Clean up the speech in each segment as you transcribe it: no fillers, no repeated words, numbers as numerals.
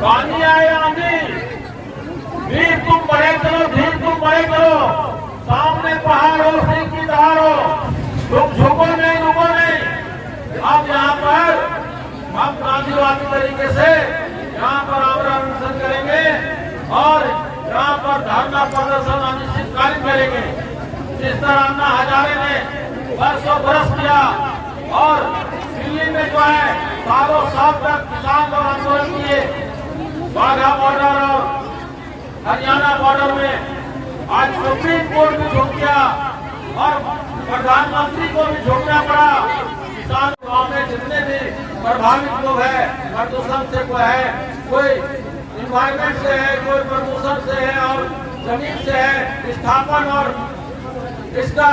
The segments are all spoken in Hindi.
पानी आए आंधी, धीर तुम बड़े करो, धीर तुम बड़े करो, सामने पहाड़ हो, सिंह की दहाड़ हो, तुम झुको नहीं, रुको नहीं। अब यहाँ पर हम गांधीवादी तरीके से यहाँ पर आमरण अनशन करेंगे और यहाँ पर धरना प्रदर्शन अनिश्चितकालीन करेंगे। जिस तरह अन्ना हजारे ने बरसों बरस किया और दिल्ली में जो है सालों साल तक किसान लोग आंदोलन किए, वाघा बॉर्डर और हरियाणा बॉर्डर में आज सुप्रीम कोर्ट भी झुक गया और प्रधानमंत्री को भी झुकना पड़ा। किसान गांव में जितने भी प्रभावित लोग हैं, प्रदूषण से कोई है, कोई इन्वायरमेंट से है, कोई प्रदूषण से है और जमीन से है, विस्थापन और इसका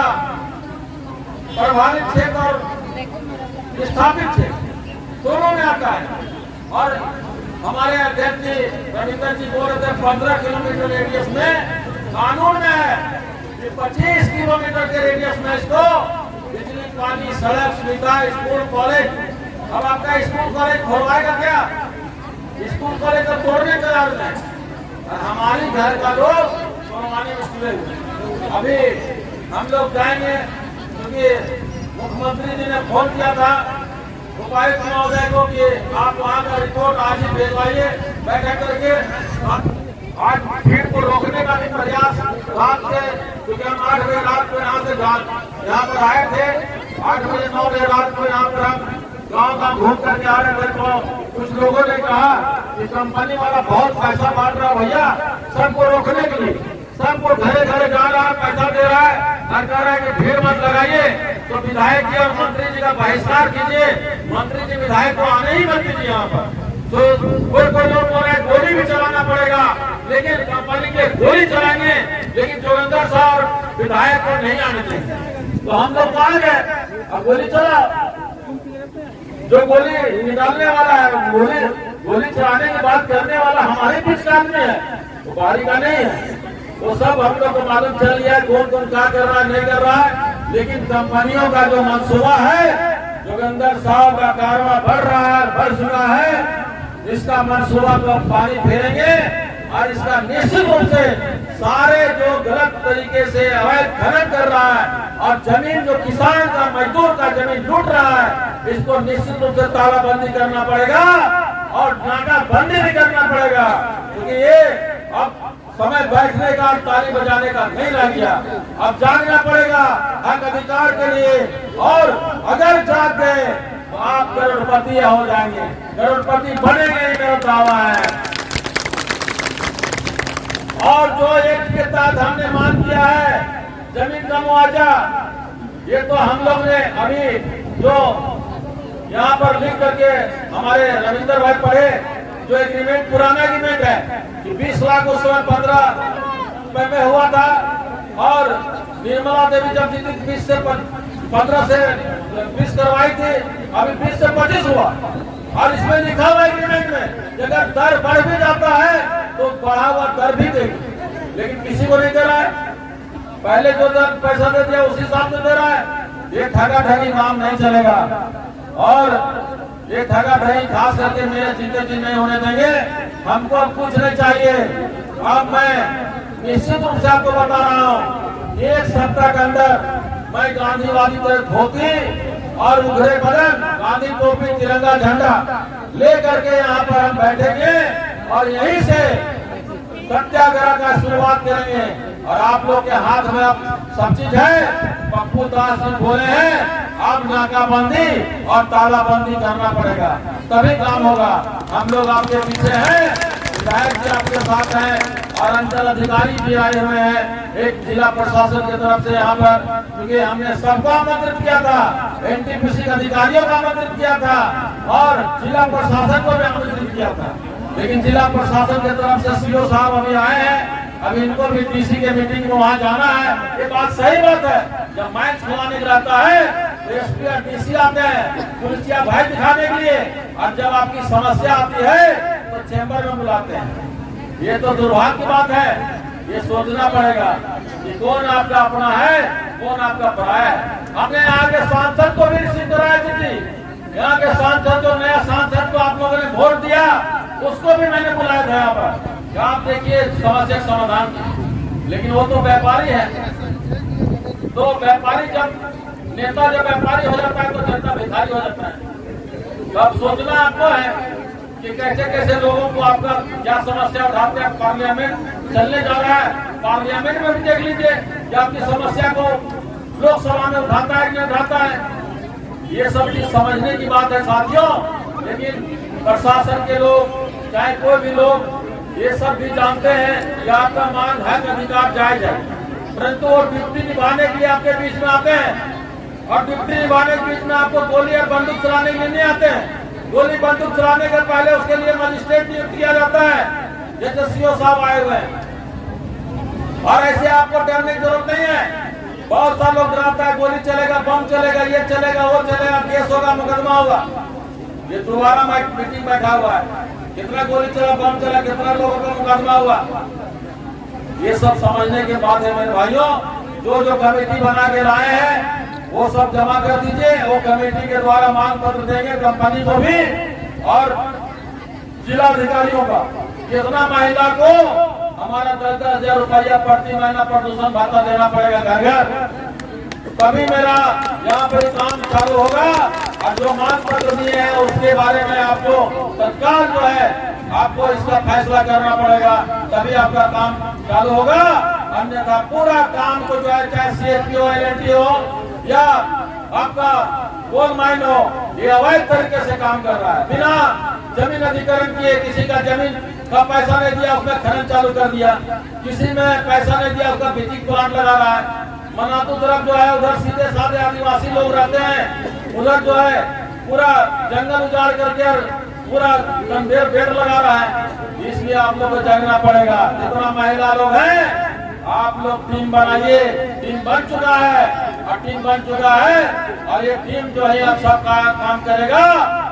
प्रभावित क्षेत्र और विस्थापित क्षेत्र दोनों में आता है। और हमारे अध्यक्ष जी रविंदर जी बोल रहे थे 15 किलोमीटर रेडियस में कानून में है कि 25 किलोमीटर के रेडियस में इसको बिजली, पानी, सड़क सुविधा, स्कूल, कॉलेज। अब आपका स्कूल कॉलेज खोलवाएगा क्या? स्कूल कॉलेज तो तोड़ने तैयार है। हमारी घर का लोग तोड़वाने में तुले हुए। अभी हम लोग जाएंगे क्योंकि मुख्यमंत्री जी ने फोन किया था उपायुक्त महोदय को कि आप वहाँ का रिपोर्ट आज ही भेजवाइए बैठक करके। आज भीड़ को रोकने का भी प्रयास रात से, क्योंकि हम 8 बजे रात को यहाँ पर आए थे, 8 बजे 9 बजे रात को यहाँ पर हम गाँव घूम करके आ रहे थे तो कुछ लोगों ने कहा कि कंपनी वाला बहुत पैसा बांट रहा भैया, सबको रोकने के लिए, सबको घरे घरे जा रहा है, पैसा दे रहा है, कह रहा है कि भीड़ मत लगाइए। तो विधायक जी और मंत्री जी का बहिष्कार कीजिए, मंत्री जी विधायक को आने ही मत कीजिए यहाँ पर। तो कोई लोग बोल रहे गोली भी चलाना पड़ेगा, लेकिन कंपनी के गोली चलाएंगे, लेकिन जोगिंदर साहब और विधायक को नहीं आने देंगे। तो हम लोग कहा गए अब गोली चला, जो गोली निकालने वाला है, गोली चलाने की बात करने वाला हमारे बीच का आदमी है, वो बाहरी का नहीं है। वो सब हम लोग को मालूम चल गया कौन कौन क्या कर रहा है, नहीं कर रहा है। लेकिन कंपनियों का जो मंसूबा है, जोगिंदर साहब का कारवा बढ़ रहा है, बढ़ चुका है। इसका मंसूबा को पानी फेरेंगे और इसका निश्चित रूप से सारे जो गलत तरीके से अवैध खनन कर रहा है और जमीन जो किसान का, मजदूर का जमीन लूट रहा है, इसको निश्चित रूप से तालाबंदी करना पड़ेगा और नाकाबंदी भी करना पड़ेगा। क्योंकि ये अब समय बैठने का और ताली बजाने का नहीं रह गया, अब जागना पड़ेगा हक अधिकार के लिए। और अगर जाग गए तो आप करोड़पति हो जाएंगे, करोड़पति बनेंगे, मेरा दावा है। और जो एक्ट के तहत हमने मांग किया है जमीन का मुआवजा, ये तो हम लोग ने अभी जो यहाँ पर लिख करके हमारे रविंदर भाई पढ़े, जो एग्रीमेंट पुराना एग्रीमेंट है कि 20 लाख उस समय 15 में हुआ था और निर्मला देवी जब जीती 20 से 15 से 20 करवाई थी, अभी 20 से 25 हुआ। और इसमें लिखा हुआ एग्रीमेंट में कि अगर दर बढ़ भी जाता है तो बढ़ा हुआ दर भी देगी, लेकिन किसी को नहीं दे रहा है। पहले जो दर पैसा दे दिया उसी हिसाब से दे रहा है। ये ठगा ठगी काम नहीं चलेगा और ये ठगा ठगी खास करके मेरे जीते जी नहीं होने देंगे। हमको अब कुछ नहीं चाहिए। अब मैं निश्चित रूप से आपको बता रहा हूँ, 1 सप्ताह के अंदर मैं गांधीवादी धोती और उघरे बदन, गांधी टोपी, तिरंगा झंडा ले करके यहाँ पर हम बैठेंगे और यहीं से सत्याग्रह का शुरुआत करेंगे। और आप लोग के हाथ में अब सब चीज है। पप्पू दास जी बोले हैं अब नाकाबंदी और तालाबंदी करना पड़ेगा, तभी काम होगा। हम लोग आपके पीछे हैं, विधायक जी आपके साथ हैं और अंचल अधिकारी भी आए हुए हैं, एक जिला प्रशासन की तरफ से यहाँ पर, क्योंकि हमने सबको आमंत्रित किया था, एनटीपीसी के अधिकारियों को आमंत्रित किया था और जिला प्रशासन को भी आमंत्रित किया था। लेकिन जिला प्रशासन की तरफ से सीओ साहब अभी आए हैं, अभी इनको भी डीसी के मीटिंग में वहाँ जाना है। ये बात सही बात है, जब मैच खिलाने रहता है तो एसपी और डीसी आते हैं पुलिसिया भाई दिखाने के लिए, और जब आपकी समस्या आती है तो चैम्बर में बुलाते हैं। ये तो दुर्भाग्य की बात है। ये सोचना पड़ेगा कि कौन आपका अपना है, कौन आपका पराया है। हमने यहाँ के सांसद को भी रिसीव कराया थी, यहाँ के सांसद जो नया सांसद को आप लोगों ने वोट दिया उसको भी मैंने बुलाया था यहाँ पर कि आप देखिए समस्या का समाधान की। लेकिन वो तो व्यापारी है, तो व्यापारी नेता जब व्यापारी हो जाता है तो जनता भिखारी हो जाता है। तो अब सोचना आपको है कि कैसे कैसे लोगों को आपका क्या समस्या उठाते हैं। पार्लियामेंट चलने जा रहा है, पार्लियामेंट में भी देख लीजिए कि आपकी समस्या को लोकसभा में उठाता है कि नहीं उठाता है। ये सब चीज समझने की बात है साथियों। लेकिन प्रशासन के लोग चाहे कोई भी लोग ये सब भी जानते हैं कि आपका मांग है, अधिकार जायज है, परंतु वो ड्यूटी निभाने के लिए आपके बीच में आते हैं और ड्यूटी निभाने के बीच में आपको गोली और बंदूक चलाने के लिए नहीं आते हैं। गोली बंदूक चलाने के पहले उसके लिए मजिस्ट्रेट नियुक्त किया जाता है, जैसे सीओ साहब आए हुए हैं। और ऐसे आपको डरने की जरूरत नहीं है। बहुत सारे लोग डराता है गोली चलेगा, बम चलेगा, ये चलेगा, वो चलेगा, केस होगा, मुकदमा होगा। ये दोबारा मीटिंग बैठा हुआ है, कितना गोली चला, बम चला, कितना लोगों का मुकदमा हुआ। ये सब समझने के बाद है मेरे भाइयों, जो कमेटी बना के लाए हैं वो सब जमा कर दीजिए। वो कमेटी के द्वारा मांग पत्र देंगे कंपनी को भी और जिला अधिकारियों का। कितना महिला को हमारा 10,000 रुपया प्रति महीना प्रदूषण भत्ता देना पड़ेगा घर घर। तभी मेरा यहाँ पर काम चालू होगा। और जो मांग पत्र दिए हैं उसके बारे में आपको तत्काल जो है आपको इसका फैसला करना पड़ेगा, तभी आपका काम चालू होगा। अन्यथा पूरा काम को जो है चाहे CSP हो, LNT हो या आपका कोल माइन हो, ये अवैध तरीके से काम कर रहा है। बिना जमीन अधिग्रहण किए किसी का जमीन का पैसा नहीं दिया उसमें खनन चालू कर दिया, किसी में पैसा नहीं दिया उसका बिजिंग प्लांट लगा रहा है। मनातू तरफ जो है उधर सीधे साधे आदिवासी लोग रहते हैं, उधर जो है पूरा जंगल उजाड़ करके पूरा गंभीर पेड़ लगा रहा है। इसलिए आप लोग को जागना पड़ेगा। जितना महिला लोग हैं आप लोग टीम बनाइए। टीम बन चुका है और टीम बन चुका है और ये टीम जो है अब सब काम करेगा।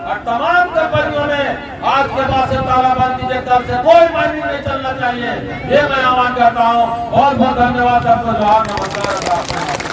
और तमाम कंपनियों में आज के बाद से तालाबंदी के तरफ से कोई माइनिंग नहीं चलना चाहिए, ये मैं आह्वान करता हूँ। बहुत बहुत धन्यवाद। आपको जवाब नमस्कार।